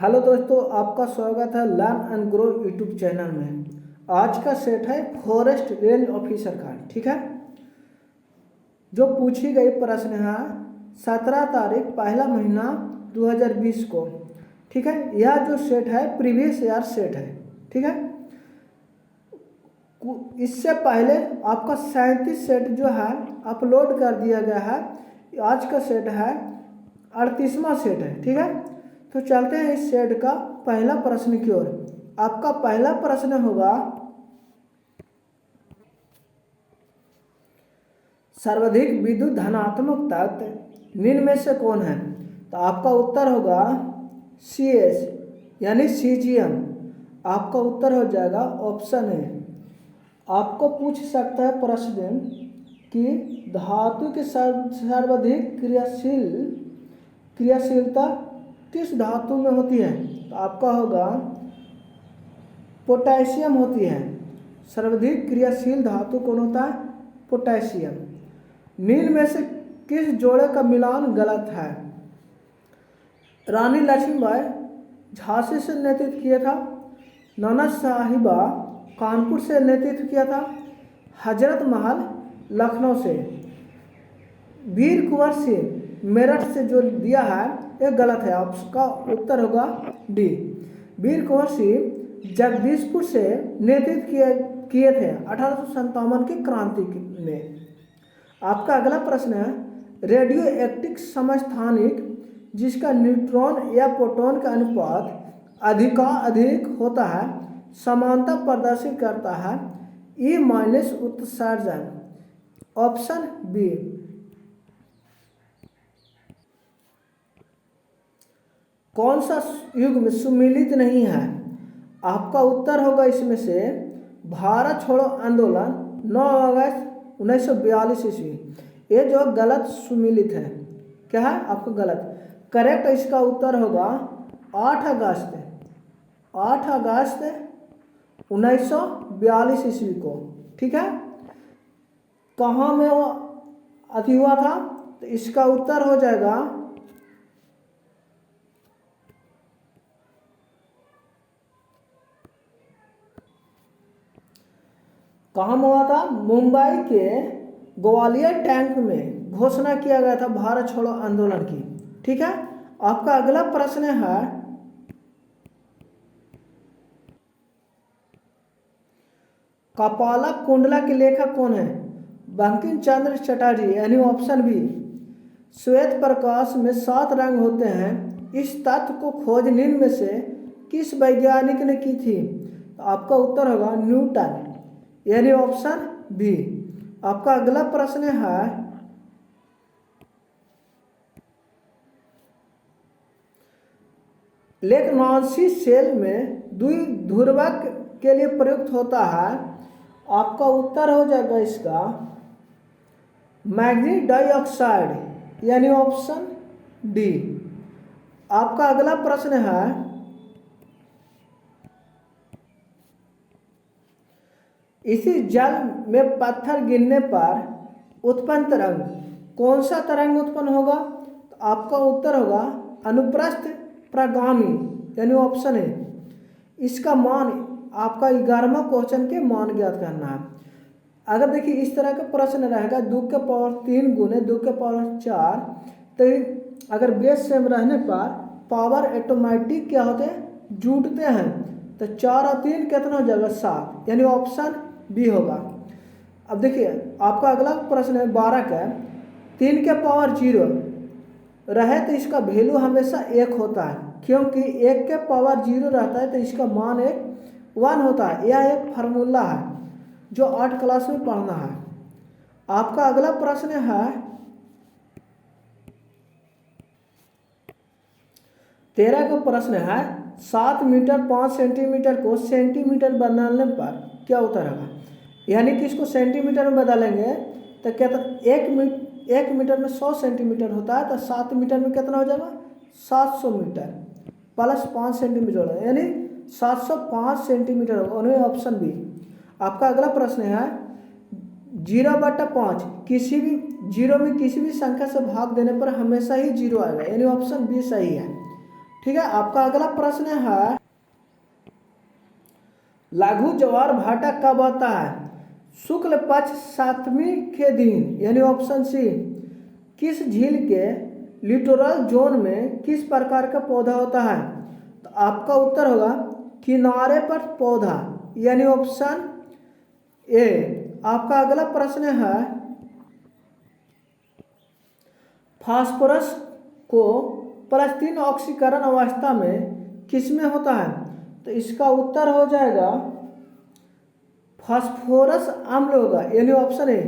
Hello दोस्तों, आपका स्वागत है learn and grow YouTube channel में। आज का सेट है फॉरेस्ट रेंज ऑफिसर का। ठीक है, जो पूछी गई प्रश्न है 17 तारीख पहला महीना 2020 को। ठीक है, यह जो सेट है प्रीवियस ईयर सेट है। ठीक है, इससे पहले आपका 37 सेट जो है अपलोड कर दिया गया है। आज का सेट है 38वां सेट है। ठीक है, तो चलते हैं इस सेट का पहला प्रश्न की ओर। आपका पहला प्रश्न होगा, सर्वाधिक विद्युत धनात्मक तत्व निम्न में से कौन है? तो आपका उत्तर होगा CS यानी CGM। आपका उत्तर हो जाएगा ऑप्शन ए। आपको पूछ सकता है प्रश्न कि धातु की सर्वाधिक क्रियाशीलता किस धातु में होती है? तो आपका होगा पोटेशियम होती है। सर्वाधिक क्रियाशील धातु कौन होता है? पोटेशियम। निम्न में से किस जोड़े का मिलान गलत है? रानी लक्ष्मीबाई झांसी से नेतृत्व किया था, नाना साहिबा कानपुर से नेतृत्व किया था, हजरत महल लखनऊ से। वीर कुंवर सिंह मेरठ से जो दिया है ये गलत है। आपका उत्तर होगा डी। वीर कुंवर सिंह जगदीशपुर से नेतृत्व किए थे 1857 की क्रांति में। आपका अगला प्रश्न है, रेडियो एक्टिव समस्थानिक जिसका न्यूट्रॉन या प्रोटॉन का अनुपात अधिक होता है समानता प्रदर्शित करता है E- उत्सर्जन। Option B. कौन सा युग्म सुमिलित नहीं है? आपका उत्तर होगा इसमें से भारत छोड़ो आंदोलन 9 अगस्त 1942 ईस्वी। ये जो गलत सुमिलित है, क्या है आपका गलत? करेक्ट इसका उत्तर होगा 8 अगस्त 1942 ईस्वी को। ठीक है, कहाँ में वो अति हुआ था? तो इसका उत्तर हो जाएगा कहाँ में हुआ था? मुंबई के ग्वालियर टैंक में घोषणा किया गया था भारत छोड़ो आंदोलन की। ठीक है, आपका अगला प्रश्न है, कपाला कुंडला के लेखक कौन है? बंकिम चंद्र चटर्जी यानी ऑप्शन बी। श्वेत प्रकाश में 7 रंग होते हैं, इस तथ्य को खोज निम्न में से किस वैज्ञानिक ने की थी? तो आपका उत्तर होगा न्यूटन यानी ऑप्शन बी। आपका अगला प्रश्न है, लेखनांसी सेल में द्विध्रुवक के लिए प्रयुक्त होता है। आपका उत्तर हो जाएगा इसका मैग्नीज डाइऑक्साइड यानी ऑप्शन डी। आपका अगला प्रश्न है, इसी जल में पत्थर गिरने पर उत्पन्न तरंग कौन सा तरंग उत्पन्न होगा? तो आपका उत्तर होगा अनुप्रस्थ प्रगामी यानी ऑप्शन है। इसका मान आपका 11वां क्वेश्चन के मान ज्ञात करना है। अगर देखिए इस तरह का प्रश्न रहेगा 2 के पावर 3 गुने 2 के पावर 4, तो अगर बेस सेम रहने पर पावर ऑटोमेटिक क्या होते हैं? जुटते हैं। तो 4 और 3 कितना हो जाएगा? 7 यानी ऑप्शन बी होगा। अब देखिए आपका अगला प्रश्न है 12 का, 3 के पावर 0 रहे तो इसका वैल्यू हमेशा 1 होता है, क्योंकि 1 के पावर 0 रहता है तो इसका मान 1 होता है। यह एक फार्मूला है जो 8 क्लास में पढ़ना है। आपका अगला प्रश्न है 13 का प्रश्न है, 7 मीटर 5 सेंटीमीटर को सेंटीमीटर बदलने पर क्या उत्तर होगा? यानी कि इसको सेंटीमीटर में बदलेंगे तो क्या 1 मीटर में 100 सेंटीमीटर होता है, तो 7 मीटर में कितना हो जाएगा? 700 मीटर प्लस 5 सेंटीमीटर यानी 705 सेंटीमीटर होगा। Option B. आपका अगला प्रश्न है 0/5 किसी भी 0 में किसी भी संख्या से भाग देने पर हमेशा ही 0 आएगा, यानी ऑप्शन बी सही है। ठीक है। आपका अगला प्रश्न है लघु ज्वार भाटा कब आता है? शुक्ल पक्ष 7वीं के दिन, यानी ऑप्शन सी। किस झील के लिटोरल जोन में किस प्रकार का पौधा होता है? तो आपका उत्तर होगा किनारे पर पौधा, यानी ऑप्शन ए। आपका अगला प्रश्न है फास्फोरस को प्लस 3 ऑक्सीकरण अवस्था में किसमें होता है? तो इसका उत्तर हो जाएगा फास्फोरस अम्ल होगा, यानी ऑप्शन ए।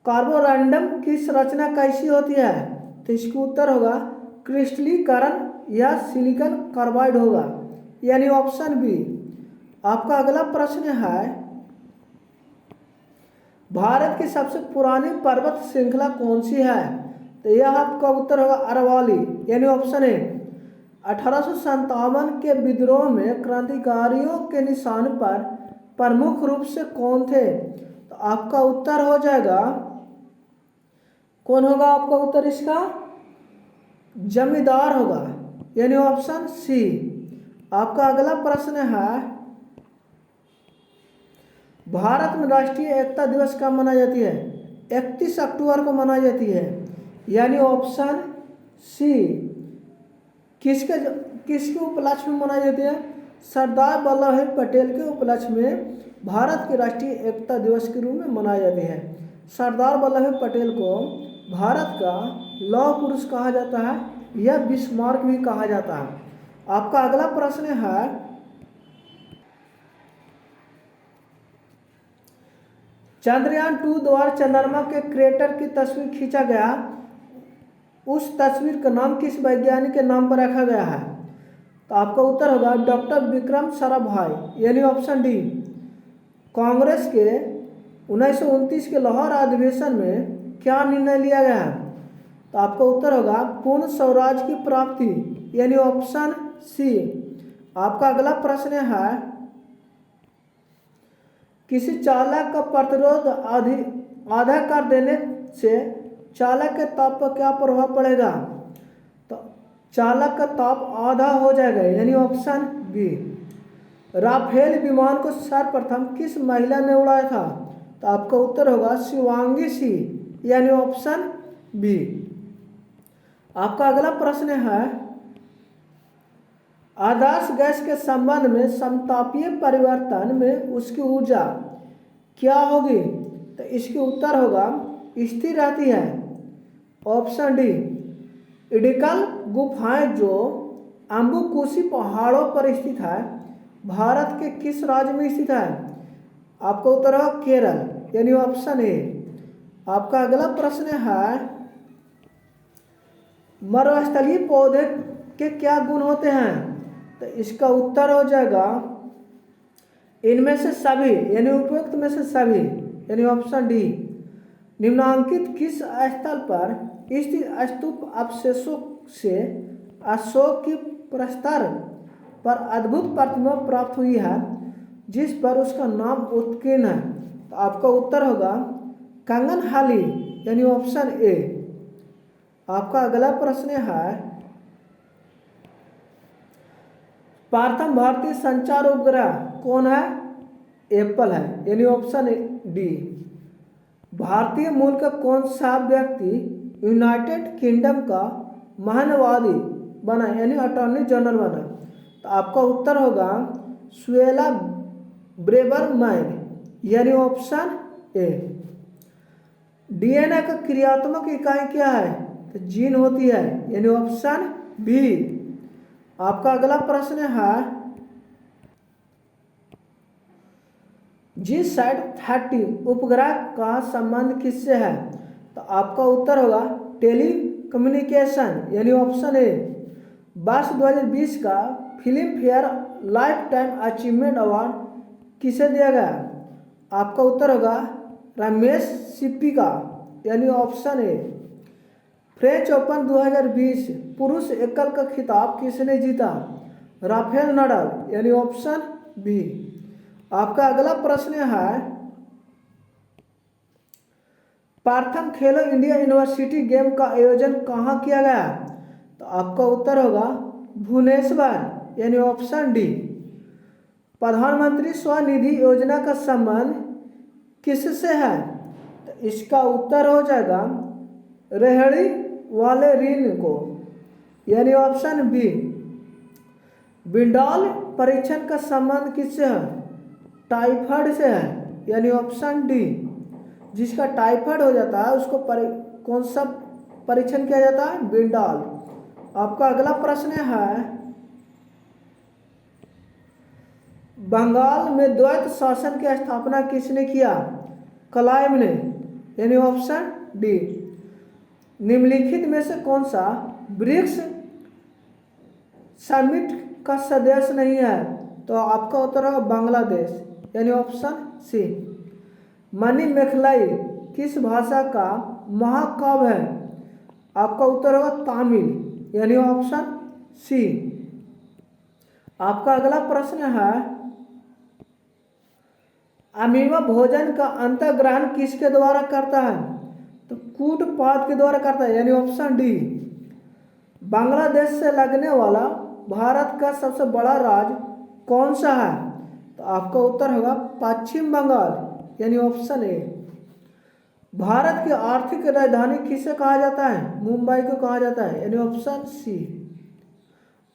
कार्बोरंडम की संरचना कैसी होती है? तो इसका उत्तर होगा क्रिस्टलीकरण या सिलिकॉन कार्बाइड होगा, यानी ऑप्शन बी। आपका अगला प्रश्न है भारत की सबसे पुरानी पर्वत श्रृंखला कौन सी है? तो यह आपका उत्तर होगा अरवली, यानी ऑप्शन ए। 1857 के विद्रोह में क्रांतिकारियों के निशान पर प्रमुख रूप से कौन थे? तो आपका उत्तर हो जाएगा, कौन होगा आपका उत्तर इसका? जमींदार होगा, यानी ऑप्शन सी। आपका अगला प्रश्न है भारत में राष्ट्रीय एकता दिवस कब मनाई जाती है? 31 अक्टूबर को मनाई जाती है, यानी ऑप्शन सी। किसके उपलक्ष्य में मनाई जाती है? सरदार वल्लभ भाई पटेल के उपलक्ष्य में भारत के राष्ट्रीय एकता दिवस के रूप में मनाई जाती है। सरदार वल्लभ भाई पटेल को भारत का लौह पुरुष कहा जाता है या बिस्मार्क भी कहा जाता है। आपका अगला प्रश्न है चंद्रयान 2 द्वारा चंद्रमा के क्रेटर की तस्वीर खींचा गया, उस तस्वीर का नाम किस वैज्ञानिक के नाम पर रखा गया है? तो आपका उत्तर होगा डॉक्टर विक्रम साराभाई, यानी ऑप्शन डी। कांग्रेस के 1929 के लाहौर अधिवेशन में क्या निर्णय लिया गया है? तो आपका उत्तर होगा पूर्ण स्वराज की प्राप्ति, यानी ऑप्शन सी। आपका अगला प्रश्न है किसी चालक का प्रतिरोध आधा कर देने से चालक के ताप पर क्या प्रभाव पड़ेगा? तो चालक का ताप आधा हो जाएगा, यानी ऑप्शन बी। राफेल विमान को सर्वप्रथम किस महिला ने उड़ाया था? तो आपका उत्तर होगा शिवांगी सिंह, यानी ऑप्शन बी। आपका अगला प्रश्न है आदर्श गैस के संबंध में समतापीय परिवर्तन में उसकी ऊर्जा क्या होगी? तो इसकी उत्तर होगा स्थिर रहती है, ऑप्शन डी। इडिकल गुफाएं जो अम्बुकुशी पहाड़ों पर स्थित है भारत के किस राज्य में स्थित है? आपका उत्तर होगा केरल, यानी ऑप्शन ए। आपका अगला प्रश्न है मरुस्थलीय पौधे के क्या गुण होते हैं? तो इसका उत्तर हो जाएगा इनमें से सभी, यानी उपयुक्त में से सभी, यानी ऑप्शन डी। निम्नांकित किस स्थल पर स्थित स्तूप अवशेषों से अशोक की प्रस्तर पर अद्भुत प्रतिमा प्राप्त हुई है जिस पर उसका नाम उत्कीर्ण है? तो आपका उत्तर होगा कंगनहाली, यानी ऑप्शन ए। आपका अगला प्रश्न है प्रथम भारतीय संचार उपग्रह कौन है? एप्पल है, यानी ऑप्शन डी। भारतीय मूल का कौन सा व्यक्ति यूनाइटेड किंगडम का महानुवादी बना, यानी अटॉर्नी जनरल बना? तो आपका उत्तर होगा सुएला ब्रेवरमैन, यानी ऑप्शन ए। डीएनए का क्रियात्मक इकाई क्या है? तो जीन होती है, यानी ऑप्शन बी। आपका अगला प्रश्न है GSAT-30 उपग्रह का संबंध किससे है? तो आपका उत्तर होगा टेली कम्युनिकेशन, यानी ऑप्शन ए। वर्ष 2020 का film fair life time achievement award किसे दिया गया? आपका उत्तर होगा रमेश सिप्पी का, यानी ऑप्शन ए। फ्रेंच ओपन 2020 पुरुष एकल का खिताब किसने जीता? राफेल नडाल, यानी ऑप्शन बी। आपका अगला प्रश्न है प्रथम खेलो इंडिया यूनिवर्सिटी गेम का आयोजन कहाँ किया गया? तो आपका उत्तर होगा भुवनेश्वर यानी ऑप्शन डी। प्रधानमंत्री स्वनिधि योजना का संबंध किससे है? तो इसका उत्तर हो जाएगा रेहड़ी वाले ऋण को, यानी ऑप्शन बी। बिंडॉल परीक्षण का संबंध किससे है? टाइफाइड से है, यानी ऑप्शन डी। जिसका टाइफाइड हो जाता है उसको कौन सा परीक्षण किया जाता है? बिंडॉल। आपका अगला प्रश्न है, बंगाल में द्वैत शासन की स्थापना किसने किया? क्लाइव ने, यानी ऑप्शन डी। निम्नलिखित में से कौन सा ब्रिक्स समिट का सदस्य नहीं है? तो आपका उत्तर होगा बांग्लादेश, यानी ऑप्शन सी। मणिमेखलाई किस भाषा का महाकाव्य है? आपका उत्तर होगा तमिल, यानी ऑप्शन सी। आपका अगला प्रश्न है, अमीबा भोजन का अंतर्ग्रहण किसके द्वारा करता है? तो कूटपाद के द्वारा करता है, यानी ऑप्शन डी। बांग्लादेश से लगने वाला भारत का सबसे बड़ा राज्य कौन सा है? तो आपका उत्तर होगा पश्चिम बंगाल, यानी ऑप्शन ए। भारत की आर्थिक राजधानी किसे कहा जाता है? मुंबई को कहा जाता है, यानी ऑप्शन सी।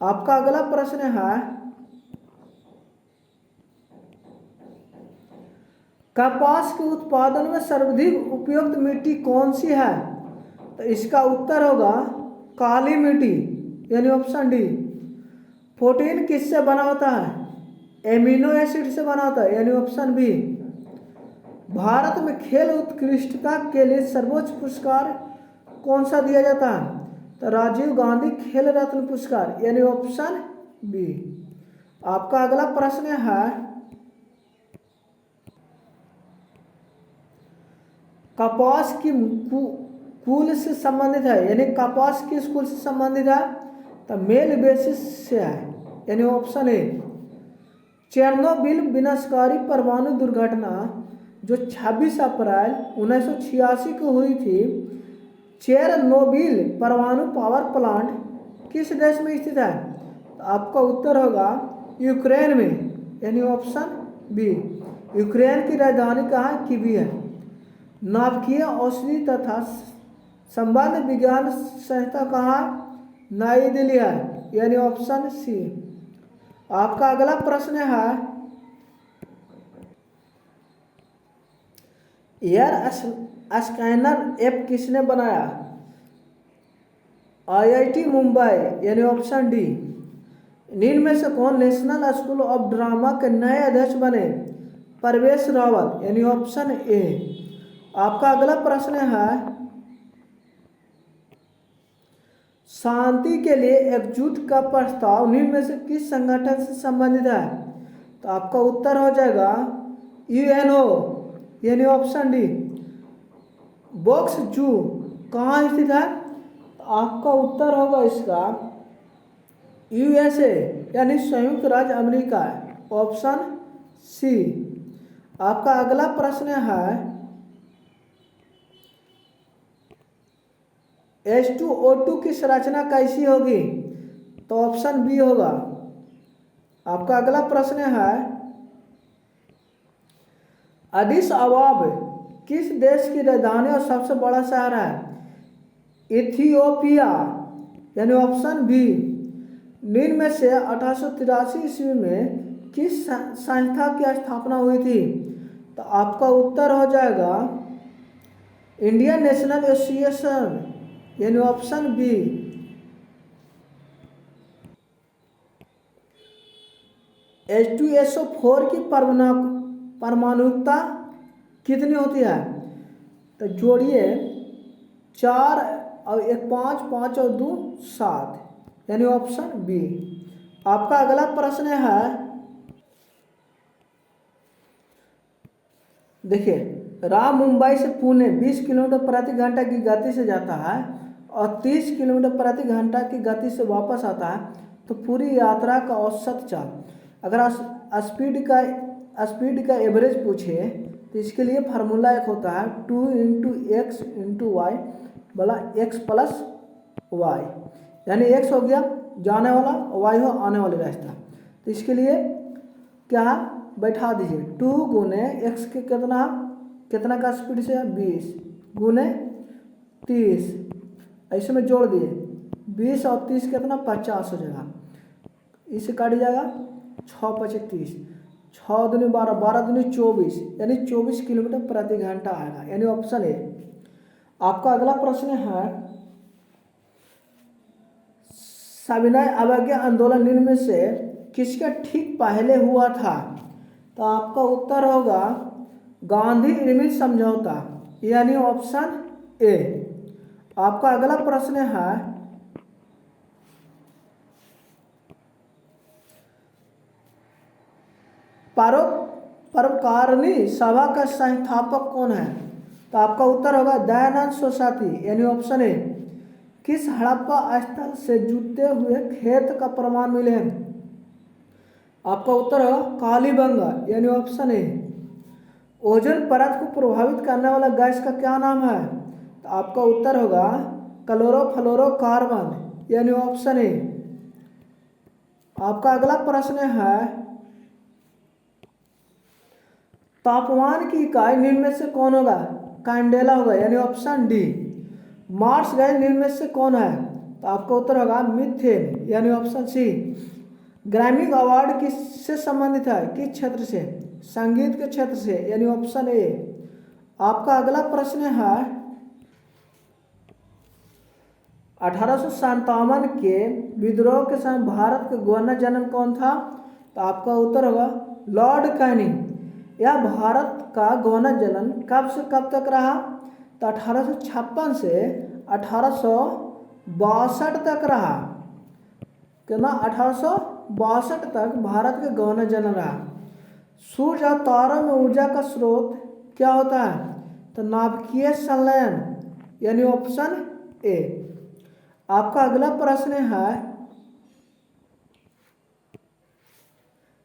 आपका अगला प्रश्न है, कपास के उत्पादन में सर्वाधिक उपयुक्त मिट्टी कौन सी है? तो इसका उत्तर होगा काली मिट्टी, यानी ऑप्शन डी। प्रोटीन किससे बना होता है? एमिनो एसिड से बना होता है, यानी ऑप्शन बी। भारत में खेल उत्कृष्टता के लिए सर्वोच्च पुरस्कार कौन सा दिया जाता है? तो राजीव गांधी खेल रत्न पुरस्कार, यानी ऑप्शन बी। आपका अगला प्रश्न है, कपास की कुल से संबंधित है, यानी कपास किस कुल से संबंधित है? तो मेल बेसिस से है, यानी ऑप्शन ए। चेरनोबिल विनाशकारी परमाणु दुर्घटना जो 26 अप्रैल 1986 को हुई थी, चेरनोबिल परमाणु पावर प्लांट किस देश में स्थित है? तो आपका उत्तर होगा यूक्रेन में, यानी ऑप्शन बी। यूक्रेन की राजधानी कहाँ है? कीव है। नाभिकीय औषधि तथा संबंध विज्ञान संस्था कहाँ? नई दिल्ली है, यानी ऑप्शन सी। आपका अगला प्रश्न है, एयर स्कैनर ऐप किसने बनाया? IIT मुंबई, यानी ऑप्शन डी। निम्न में से कौन नेशनल स्कूल ऑफ ड्रामा के नए अध्यक्ष बने? परवेश रावल, यानी ऑप्शन ए। आपका अगला प्रश्न है, शांति के लिए एकजुट का प्रस्ताव निम्न में से किस संगठन से संबंधित है? तो आपका उत्तर हो जाएगा UNO, यानी ऑप्शन डी। बॉक्स जू कहाँ स्थित है? तो आपका उत्तर होगा इसका USA, यानी संयुक्त राज्य अमेरिका, ऑप्शन सी। आपका अगला प्रश्न है, H2O2 की संरचना कैसी होगी? तो ऑप्शन बी होगा। आपका अगला प्रश्न है, अडिस अबाब किस देश की राजधानी और सबसे बड़ा शहर है? इथियोपिया, यानी ऑप्शन बी। निम्न में से 1883 ईस्वी में किस संस्था की स्थापना हुई थी? तो आपका उत्तर हो जाएगा इंडियन नेशनल एसोसिएशन, यानी ऑप्शन बी। H2SO4 की परमाणुकता कितनी होती है? तो जोड़िए 4 और 1 5, 5 और 2 7, यानी ऑप्शन बी। आपका अगला प्रश्न है, देखिए, राम मुंबई से पुणे 20 किलोमीटर प्रति घंटा की गति से जाता है और 30 किलोमीटर प्रति घंटा की गति से वापस आता है, तो पूरी यात्रा का औसत चाल, अगर स्पीड का एवरेज पूछे तो इसके लिए फार्मूला एक होता है 2 × x × y बला x + y, यानी x हो गया जाने वाला, y हो आने वाली रास्ता। तो इसके लिए क्या बैठा दीजिए, 2 गुने x के कितना का स्पीड से 20 गुने 30, ऐसे में जोड़ दिए 20 और 30 कितना 50 हो जाएगा, इसे काट जाएगा 6 × 30, 6 दूनी 12, 12 दूनी 24, यानी 24 किलोमीटर प्रति घंटा आएगा, यानी ऑप्शन ए। आपका अगला प्रश्न है सविनय अवज्ञा आंदोलन निम्न में से किसके ठीक पहले हुआ था? तो आपका उत्तर होगा गांधी इरविन समझौता, यानी ऑप्शन ए। आपका अगला प्रश्न है परोपकारिणी सभा का संस्थापक कौन है? तो आपका उत्तर होगा दयानंद सरस्वती, यानी ऑप्शन ए। किस हड़प्पा स्थल से जुड़ते हुए खेत का प्रमाण मिले हैं? आपका उत्तर होगा कालीबंगा, यानी ऑप्शन ए। ओजोन परत को प्रभावित करने वाला गैस का क्या नाम है? तो आपका उत्तर होगा क्लोरोफ्लोरोकार्बन, यानी ऑप्शन ए। आपका अगला प्रश्न है तापमान की इकाई निम्न में से कौन होगा? कैंडेला होगा, यानी ऑप्शन डी। मार्स गैस निम्न में से कौन है? तो आपका उत्तर होगा मीथेन, यानी ऑप्शन सी। ग्रैमी अवार्ड किससे संबंधित है? किस क्षेत्र से? संगीत के क्षेत्र से, यानी ऑप्शन ए। आपका अगला प्रश्न है 1857 के विद्रोह के समय भारत का गवर्नर जनरल कौन था? तो आपका उत्तर होगा लॉर्ड कैनिंग। यह भारत का गवर्नर जनरल कब से कब तक रहा? तो 1856 से 1862 तक रहा। कितना? 1862 तक भारत के गवर्नर जनरल रहा। सूर्य और तारों में ऊर्जा का स्रोत क्या होता है? तो नाभिकीय संलयन, यानी ऑप्शन ए। आपका अगला प्रश्न है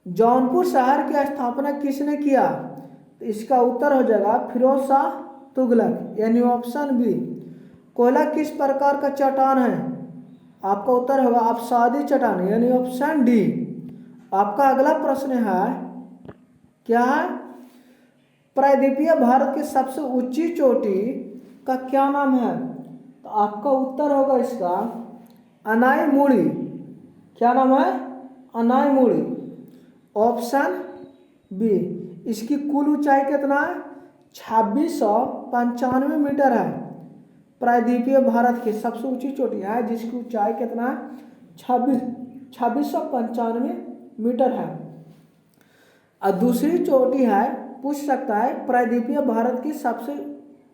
जौनपुर शहर की स्थापना किसने किया? तो इसका उत्तर हो जाएगा फिरोज शाह तुगलक, यानी ऑप्शन बी। कोयला किस प्रकार का चट्टान है? आपका उत्तर होगा अवसादी चट्टान, यानी ऑप्शन डी। आपका अगला प्रश्न है क्या है? प्रायद्वीपीय भारत की सबसे ऊंची चोटी का क्या नाम है? तो आपका उत्तर होगा इसका अनाईमुड़ी। क्या नाम है? Anamudi, option B. इसकी कुल ऊंचाई कितना है? 2695 मीटर है। प्रायद्वीपीय भारत की सबसे ऊंची चोटी है जिसकी ऊंचाई कितना है? 2695 मीटर है। और दूसरी चोटी है, पूछ सकता है प्रायद्वीपीय भारत की सबसे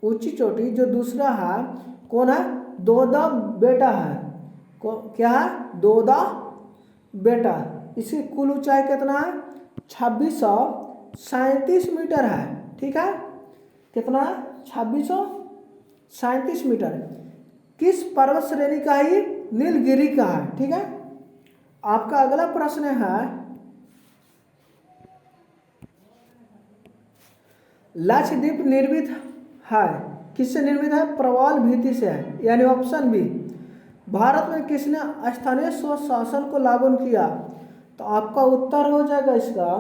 ऊंची चोटी जो दूसरा है कौन है? दोदा बेटा है। क्या है? दोदा बेटा। इसकी कुल ऊंचाई कितना है? 2637 मीटर है। ठीक है, कितना है? 2637 मीटर। किस पर्वत श्रेणी का ही? नीलगिरी का है। ठीक है। आपका अगला प्रश्न है लक्षद्वीप निर्मित है, किससे निर्मित है? प्रवाल भित्ति से है, यानी ऑप्शन बी। भारत में किसने स्थानीय स्वशासन को लागू किया? तो आपका उत्तर हो जाएगा इसका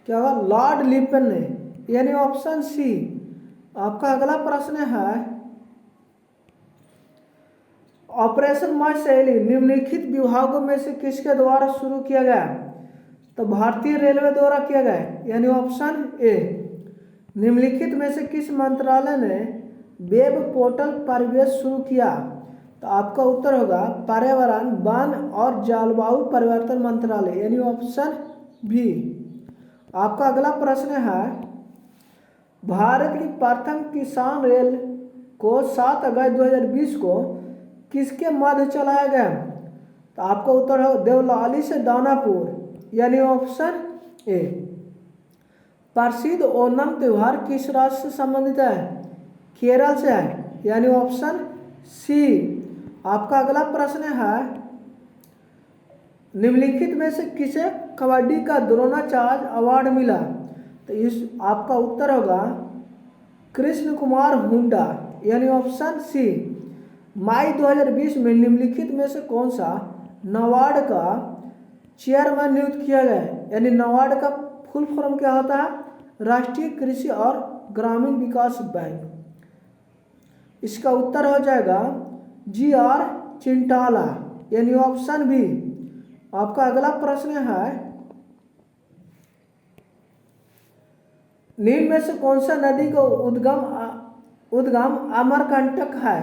क्या होगा? लॉर्ड लिपन ने, यानी ऑप्शन सी। आपका अगला प्रश्न है ऑपरेशन मार्शैली निम्नलिखित विभागों में से किसके द्वारा शुरू किया गया? तो भारतीय रेलवे द्वारा किया गया, यानी ऑप्शन ए। निम्नलिखित में से किस मंत्रालय ने वेब पोर्टल परिवेश शुरू किया? तो आपका उत्तर होगा पर्यावरण वन और जलवायु परिवर्तन मंत्रालय, यानी ऑप्शन बी। आपका अगला प्रश्न है भारत की प्रथम किसान रेल को 7 अगस्त 2020 को किसके मध्य चलाया गया? तो आपका उत्तर है देवलाली से दानापुर, यानी ऑप्शन ए। प्रसिद्ध ओणम त्योहार किस राज्य से संबंधित है? केरल से है, यानी ऑप्शन सी। आपका अगला प्रश्न है निम्नलिखित में से किसे कबड्डी का द्रोणाचार्य अवार्ड मिला? तो इस आपका उत्तर होगा कृष्ण कुमार हुंडा, यानी ऑप्शन सी। मई 2020 में निम्नलिखित में से कौन सा नाबार्ड का चेयरमैन नियुक्त किया गया है। यानी नाबार्ड का फुल फॉर्म क्या होता है? राष्ट्रीय कृषि और ग्रामीण विकास बैंक। इसका उत्तर हो जाएगा GR चिंटाला, यानी ऑप्शन बी। आपका अगला प्रश्न है, निम्न में से कौन सा नदी का उद्गम अमरकंटक है?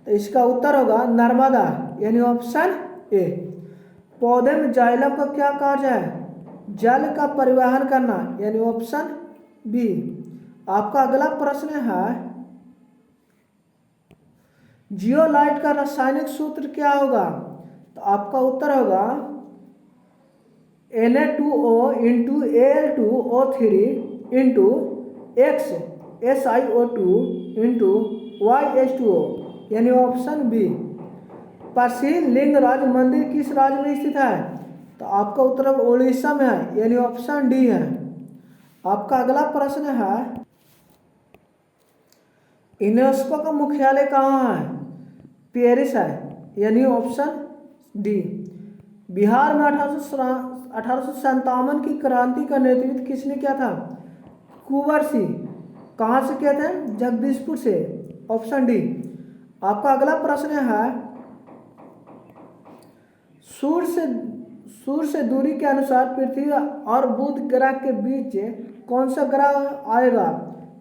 तो इसका उत्तर होगा नर्मदा, यानी ऑप्शन ए। पौधे में जाइलम का क्या कार्य है? जल का परिवहन करना, यानी ऑप्शन बी। आपका अगला प्रश्न है, जियोलाइट का रासायनिक सूत्र क्या होगा? तो आपका उत्तर होगा Na2O into Al2O3 into X SiO2 into YH2O, यानी ऑप्शन बी। प्रसिद्ध लिंगराज मंदिर किस राज्य में स्थित है? तो आपका उत्तर उड़ीसा में है, यानी ऑप्शन डी है। आपका अगला प्रश्न है, यूनेस्को का मुख्यालय कहाँ है? पेरिस है, यानी ऑप्शन डी। बिहार में 1857 की क्रांति का नेतृत्व किसने किया था? कुंवर सिंह। कहाँ से किया था? जगदीशपुर से, ऑप्शन डी। आपका अगला प्रश्न है, सूर्य से दूरी के अनुसार पृथ्वी और बुध ग्रह के बीच कौन सा ग्रह आएगा?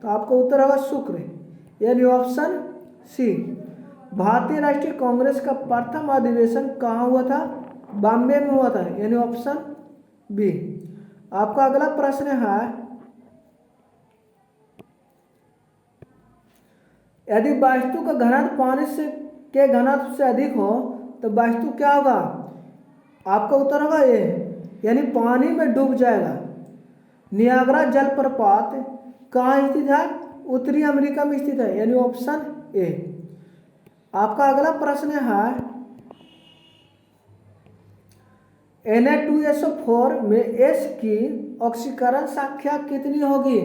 तो आपका उत्तर होगा शुक्र, यानी ऑप्शन सी। भारतीय राष्ट्रीय कांग्रेस का प्रथम अधिवेशन कहाँ हुआ था? बॉम्बे में हुआ था, यानी ऑप्शन बी। आपका अगला प्रश्न है, यदि वस्तु का घनत्व पानी के घनत्व से अधिक हो तो वस्तु क्या होगा? आपका उत्तर होगा ए, यानी पानी में डूब जाएगा। नियाग्रा जलप्रपात कहाँ स्थित है? उत्तरी अमेरिका में स्थित है, यानी ऑप्शन ए। आपका अगला प्रश्न है, Na2SO4 में S की ऑक्सीकरण संख्या कितनी होगी?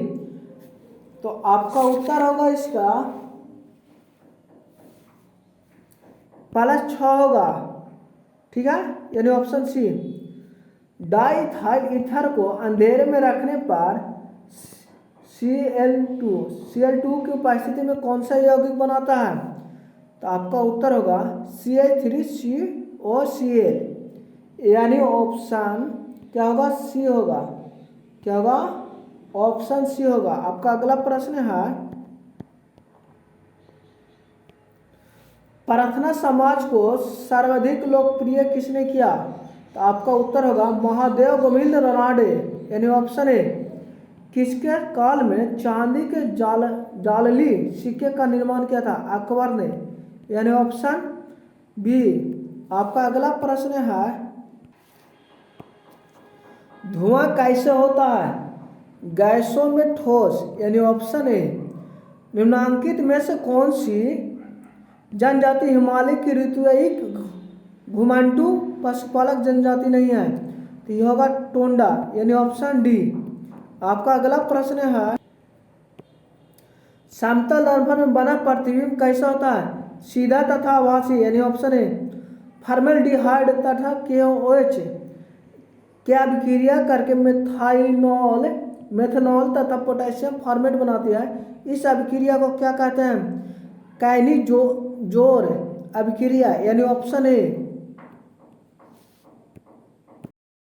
तो आपका उत्तर होगा इसका +6 होगा, ठीक है, यानी ऑप्शन सी। डाइथाइल ईथर को अंधेरे में रखने पर Cl2 की उपस्थिति में कौन सा यौगिक बनाता है? तो आपका उत्तर होगा CH3COCl, यानी ऑप्शन क्या होगा? सी होगा। क्या होगा? ऑप्शन सी होगा। आपका अगला प्रश्न है, प्रार्थना समाज को सर्वाधिक लोकप्रिय किसने किया? तो आपका उत्तर होगा महादेव गोविंद रानडे, यानी ऑप्शन ए। किसके काल में चांदी के जालली सिक्के का निर्माण किया था? अकबर ने, यानी ऑप्शन बी। आपका अगला प्रश्न है, धुआं कैसे होता है? गैसों में ठोस, यानी ऑप्शन ए। निम्नांकित में से कौन सी जनजाति हिमालय की ऋतुइक घुमांटू पशुपालक जनजाति नहीं है? तो यह होगा टोंडा, यानी ऑप्शन डी। आपका अगला प्रश्न है, समतल दर्पण में बना प्रतिबिंब कैसा होता है? सीधा तथा आभासी, यानी ऑप्शन ए। फॉर्मेल्डिहाइड तथा KOH क्या अभिक्रिया करके मेथनॉल तथा पोटेशियम फॉर्मेट बनाती है? इस अभिक्रिया को क्या कहते हैं? काइनेटोजोर अभिक्रिया, यानी ऑप्शन ए।